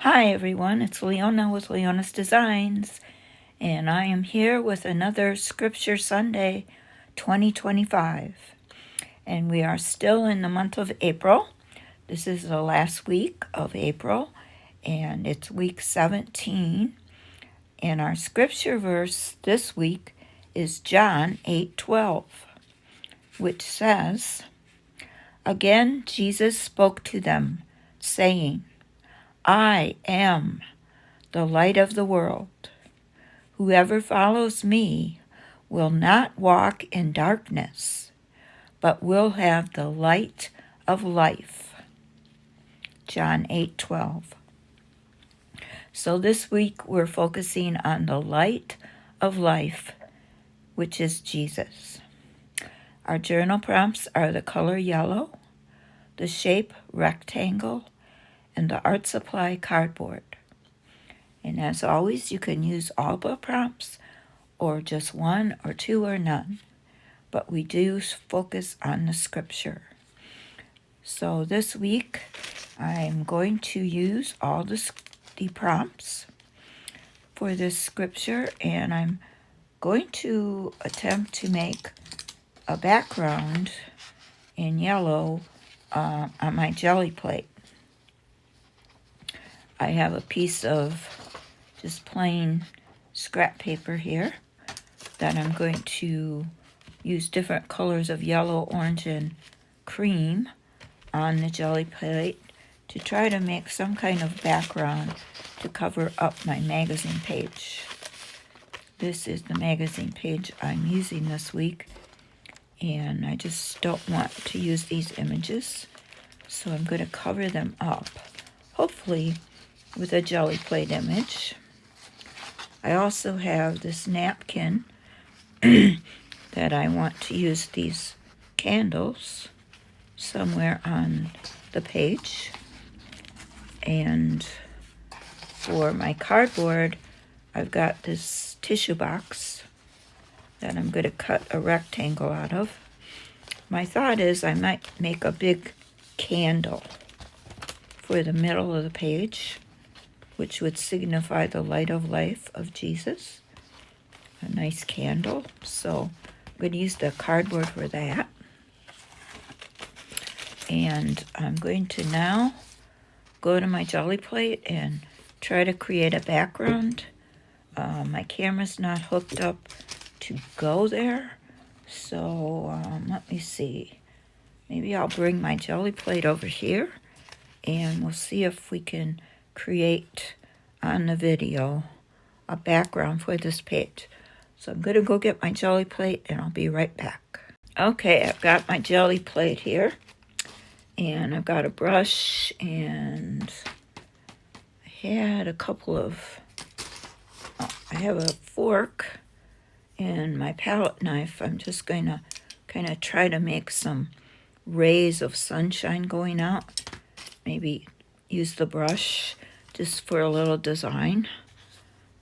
Hi everyone, it's Leona with Leona's Designs, and I am here with another Scripture Sunday 2025. And we are still in the month of April. This is the last week of April, and it's week 17. And our scripture verse this week is John 8:12, which says, "Again Jesus spoke to them, saying, I am the light of the world. Whoever follows me will not walk in darkness, but will have the light of life." John 8:12. So this week we're focusing on the light of life, which is Jesus. Our journal prompts are the color yellow, the shape rectangle, and the art supply cardboard. And as always, you can use all the prompts or just one or two or none. But we do focus on the scripture. So this week, I'm going to use all the prompts for this scripture, and I'm going to attempt to make a background in yellow on my jelly plate. I have a piece of just plain scrap paper here that I'm going to use different colors of yellow, orange, and cream on the jelly plate to try to make some kind of background to cover up my magazine page. This is the magazine page I'm using this week, and I just don't want to use these images, so I'm going to cover them up, hopefully with a jelly plate image. I also have this napkin that I want to use these candles somewhere on the page. And for my cardboard, I've got this tissue box that I'm going to cut a rectangle out of. My thought is I might make a big candle for the middle of the page, which would signify the light of life of Jesus. A nice candle. So I'm going to use the cardboard for that. And I'm going to now go to my jelly plate and try to create a background. My camera's not hooked up to go there. So let me see. Maybe I'll bring my jelly plate over here and we'll see if we can create on the video a background for this page. So I'm going to go get my jelly plate and I'll be right back. Okay, I've got my jelly plate here, and I've got a brush, and I had a couple of, I have a fork and my palette knife. I'm just going to kind of try to make some rays of sunshine going out. Maybe use the brush just for a little design.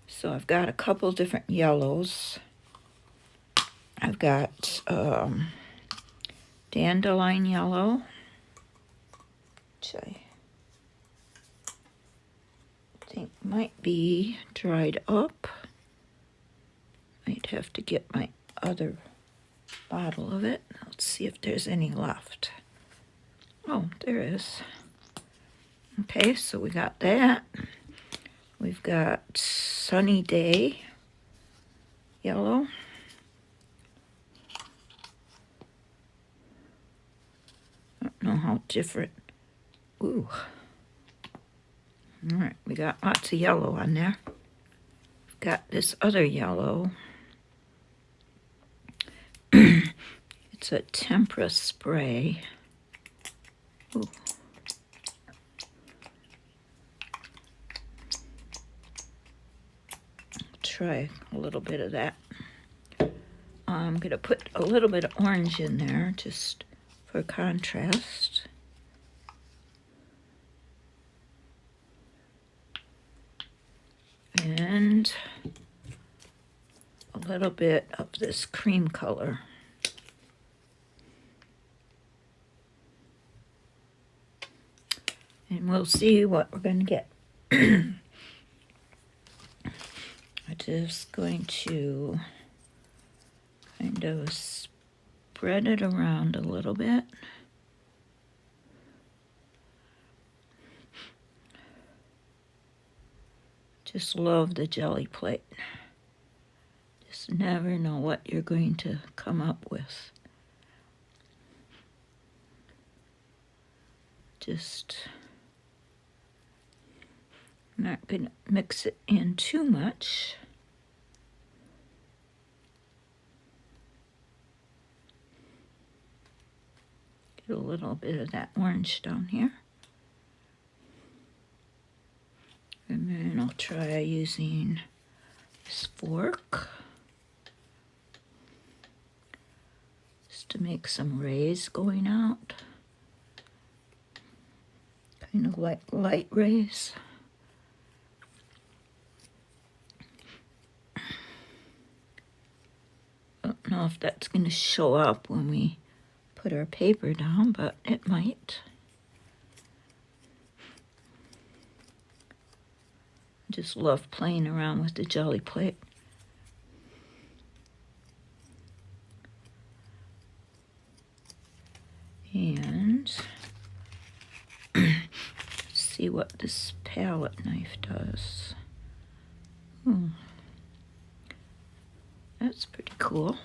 So I've got a couple different yellows. I've got dandelion yellow, which I think might be dried up. Might have to get my other bottle of it. Let's see if there's any left. Oh, there is. Okay, so we got that. We've got Sunny Day yellow. I don't know how different. Ooh. All right, we got lots of yellow on there. We've got this other yellow. It's a tempera spray. Ooh. Try a little bit of that. I'm going to put a little bit of orange in there just for contrast. And a little bit of this cream color. And we'll see what we're going to get. I'm just going to kind of spread it around a little bit. Just love the jelly plate. Just never know what you're going to come up with. Just not going to mix it in too much. Get a little bit of that orange down here. And then I'll try using this fork just to make some rays going out. Kind of like light rays. Don't know if that's going to show up when we put our paper down, but it might. Just love playing around with the jelly plate. And let's see what this palette knife does. That's pretty cool.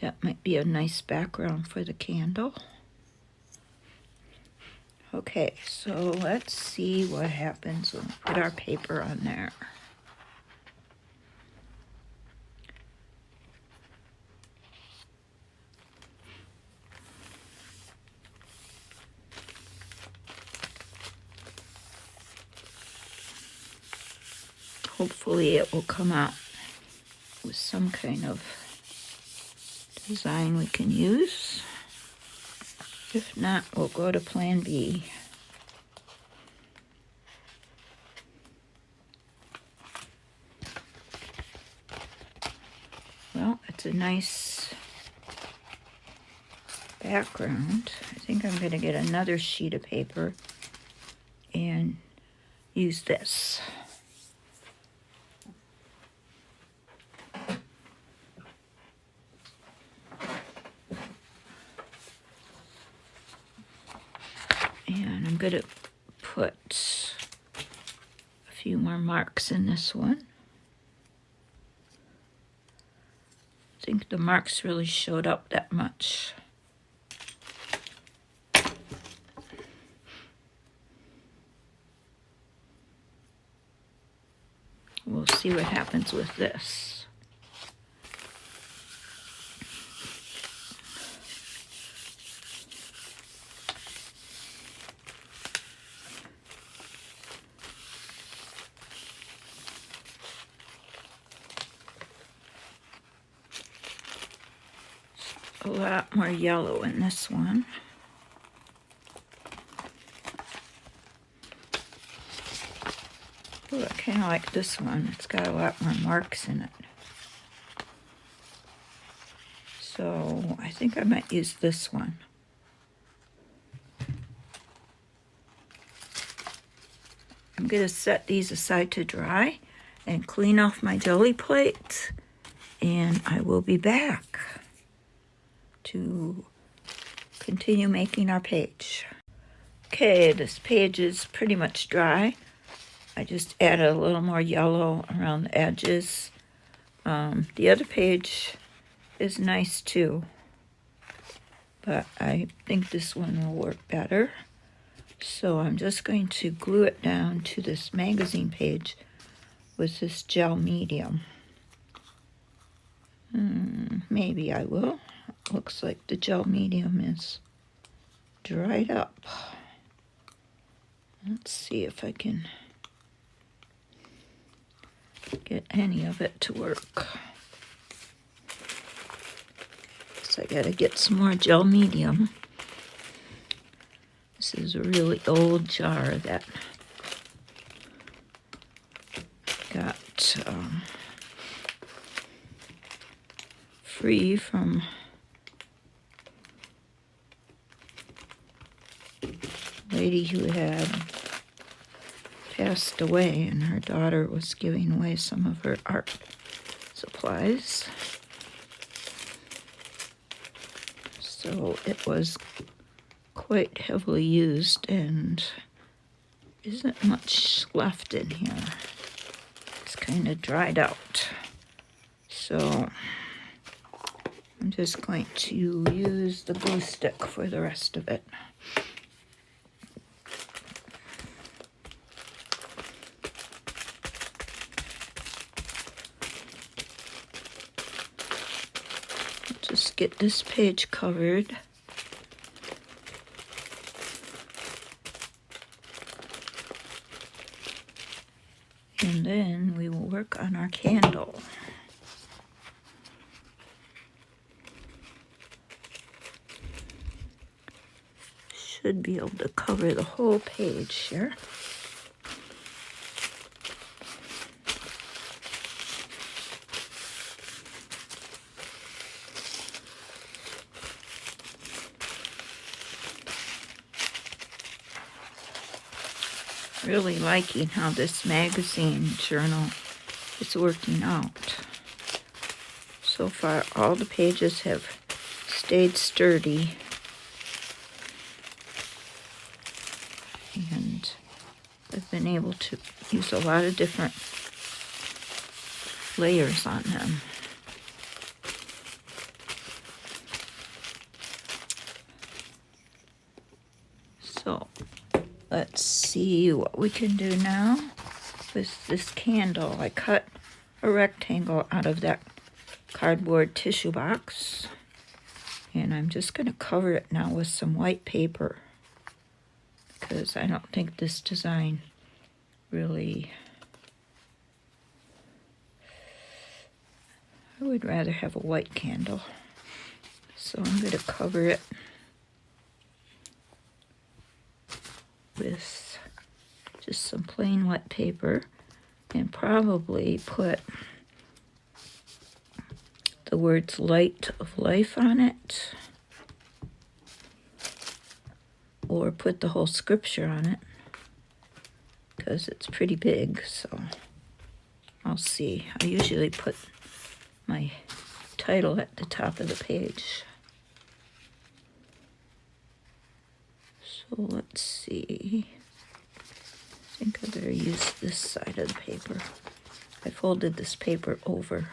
That might be a nice background for the candle. Okay, so let's see what happens when we put our paper on there. Hopefully it will come out with some kind of design we can use. If not, we'll go to plan B. Well, it's a nice background. I think I'm going to get another sheet of paper and use this. And I'm going to put a few more marks in this one. I think the marks really showed up that much. We'll see what happens with this. A lot more yellow in this one. Ooh, I kind of like this one. It's got a lot more marks in it. So I think I might use this one. I'm going to set these aside to dry and clean off my jelly plate, and I will be back to continue making our page. Okay, this page is pretty much dry. I just added a little more yellow around the edges. The other page is nice too, but I think this one will work better. So I'm just going to glue it down to this magazine page with this gel medium. Maybe I will. Looks like the gel medium is dried up. Let's see if I can get any of it to work. So I gotta get some more gel medium. This is a really old jar that got free from lady who had passed away, and her daughter was giving away some of her art supplies. So it was quite heavily used, and isn't much left in here. It's kind of dried out. So I'm just going to use the glue stick for the rest of it. Just get this page covered. And then we will work on our candle. Should be able to cover the whole page here. Really liking how this magazine journal is working out. So far, all the pages have stayed sturdy. And I've been able to use a lot of different layers on them. So let's see what we can do now with this candle. I cut a rectangle out of that cardboard tissue box, and I'm just going to cover it now with some white paper, because I don't think this design really, I would rather have a white candle. So I'm going to cover it with just some plain white paper and probably put the words Light of Life on it, or put the whole scripture on it, because it's pretty big, so I'll see. I usually put my title at the top of the page. So let's see. I think I better use this side of the paper. I folded this paper over.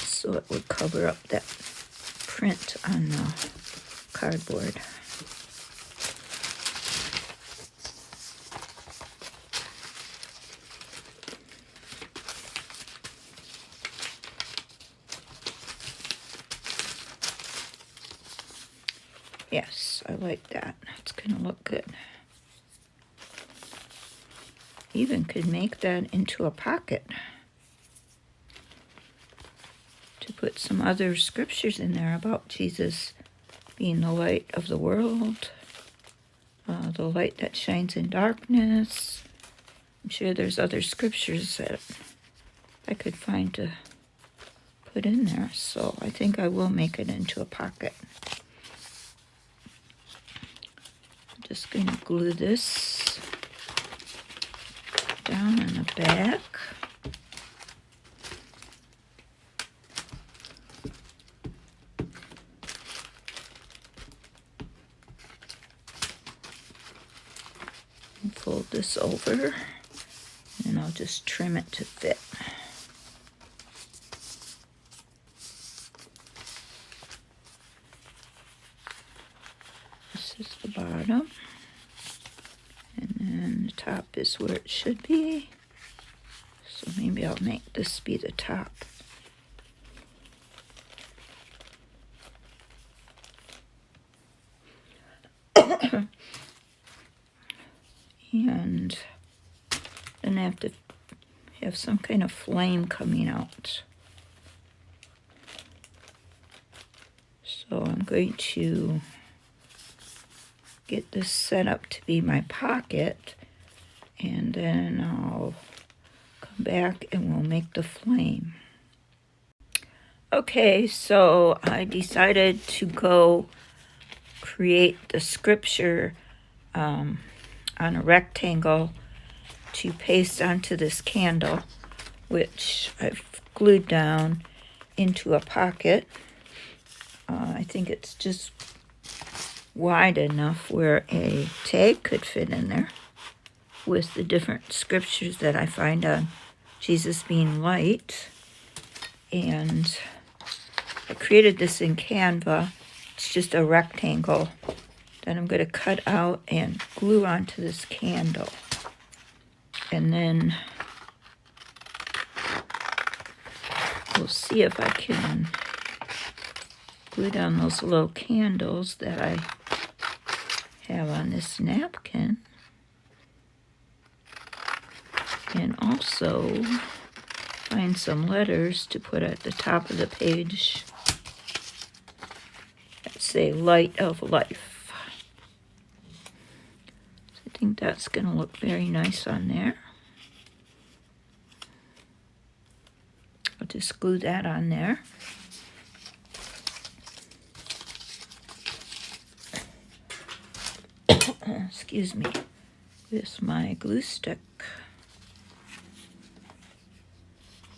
So it would cover up that print on the cardboard. Yes, I like that. It's gonna look good. Even could make that into a pocket to put some other scriptures in there about Jesus being the light of the world, the light that shines in darkness. I'm sure there's other scriptures that I could find to put in there, so I think I will make it into a pocket. I'm just going to glue this down on the back. And fold this over, and I'll just trim it to fit. This is the bottom, and then the top is where it should be. So maybe I'll make this be the top. And then I have to have some kind of flame coming out. So I'm going to get this set up to be my pocket, and then I'll come back and we'll make the flame. Okay, so I decided to go create the scripture on a rectangle to paste onto this candle, which I've glued down into a pocket. I think it's just wide enough where a tag could fit in there with the different scriptures that I find on Jesus being light. And I created this in Canva. It's just a rectangle that I'm going to cut out and glue onto this candle. And then we'll see if I can glue down those little candles that I have on this napkin. And also find some letters to put at the top of the page that say Light of Life. So I think that's going to look very nice on there. I'll just glue that on there. Excuse me, with my glue stick.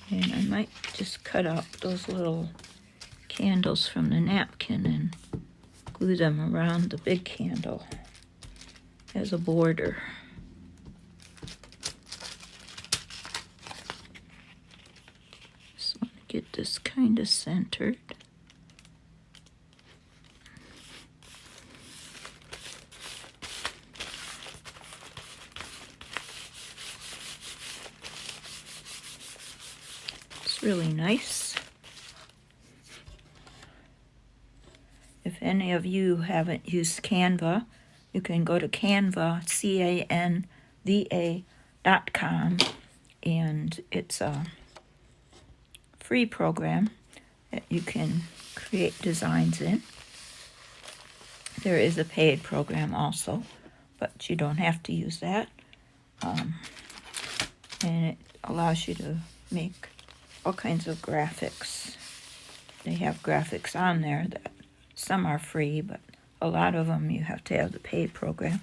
And I might just cut out those little candles from the napkin and glue them around the big candle as a border. Just want to get this kind of centered. Really nice. If any of you haven't used Canva, you can go to Canva, CANVA.com, and it's a free program that you can create designs in. There is a paid program also, but you don't have to use that. And it allows you to make all kinds of graphics. They have graphics on there that some are free, but a lot of them you have to have the paid program.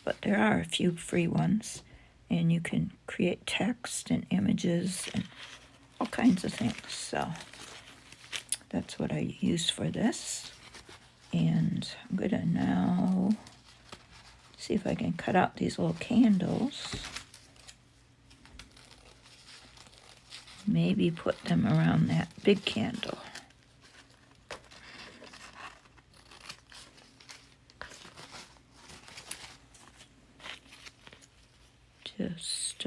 But there are a few free ones, and you can create text and images and all kinds of things. So that's what I used for this. And I'm going to now see if I can cut out these little candles. Maybe put them around that big candle.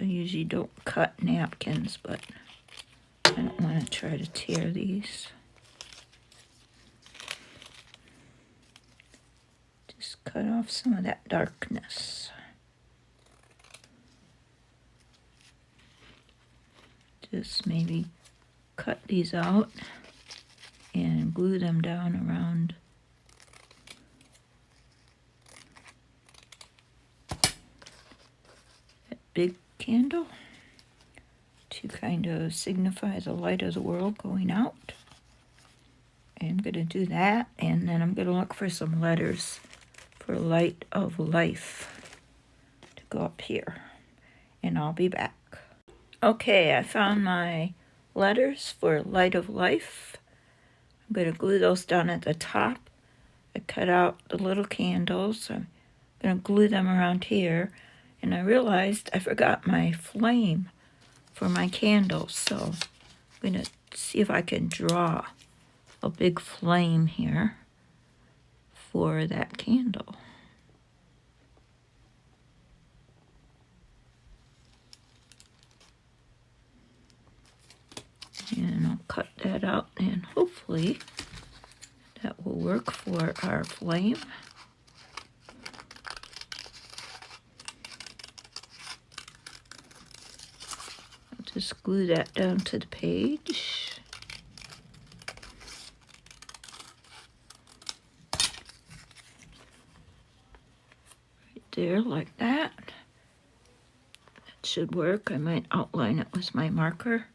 I usually don't cut napkins, but I don't want to try to tear these. Just cut off some of that darkness. Just maybe cut these out and glue them down around that big candle to kind of signify the light of the world going out. And I'm going to do that, and then I'm going to look for some letters for Light of Life to go up here, and I'll be back. Okay, I found my letters for Light of Life. I'm going to glue those down at the top. I cut out the little candles. I'm going to glue them around here. And I realized I forgot my flame for my candles. So I'm going to see if I can draw a big flame here for that candle. And I'll cut that out, and hopefully that will work for our flame. I'll just glue that down to the page. Right there, like that. That should work. I might outline it with my marker.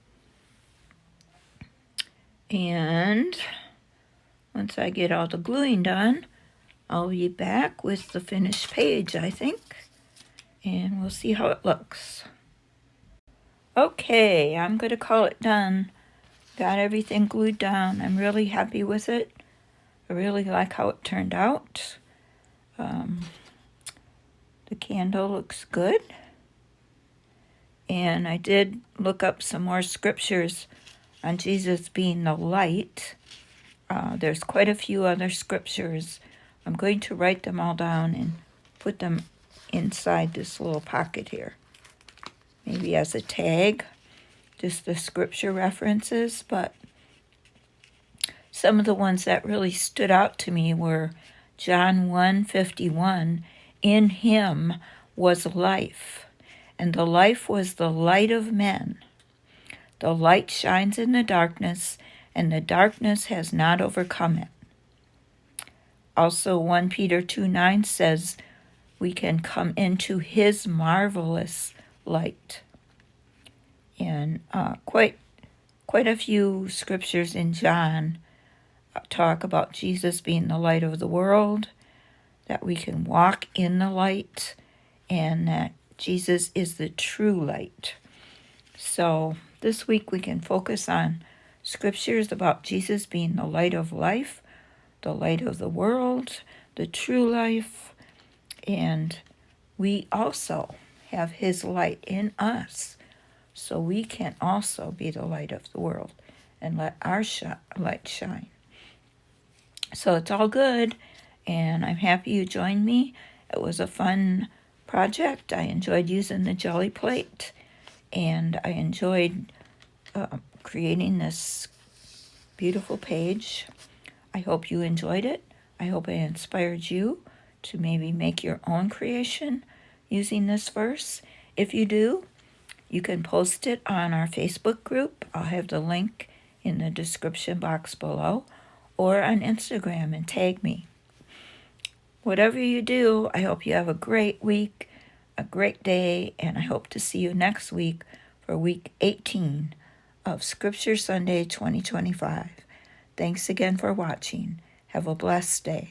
And once I get all the gluing done, I'll be back with the finished page, I think, and we'll see how it looks. Okay, I'm going to call it done. Got everything glued down. I'm really happy with it. I really like how it turned out. The candle looks good. And I did look up some more scriptures on Jesus being the light. There's quite a few other scriptures. I'm going to write them all down and put them inside this little pocket here. Maybe as a tag, just the scripture references, but some of the ones that really stood out to me were John 1:51, in him was life, and the life was the light of men. The light shines in the darkness, and the darkness has not overcome it. Also, 1 Peter 2:9 says we can come into his marvelous light. And quite a few scriptures in John talk about Jesus being the light of the world, that we can walk in the light, and that Jesus is the true light. So this week we can focus on scriptures about Jesus being the light of life, the light of the world, the true life, and we also have his light in us, so we can also be the light of the world and let our light shine. So it's all good, and I'm happy you joined me. It was a fun project. I enjoyed using the jelly plate, and I enjoyed creating this beautiful page. I hope you enjoyed it. I hope it inspired you to maybe make your own creation using this verse. If you do, you can post it on our Facebook group. I'll have the link in the description box below, or on Instagram and tag me. Whatever you do, I hope you have a great week, a great day, and I hope to see you next week for week 18 of Scripture Sunday 2025. Thanks again for watching. Have a blessed day.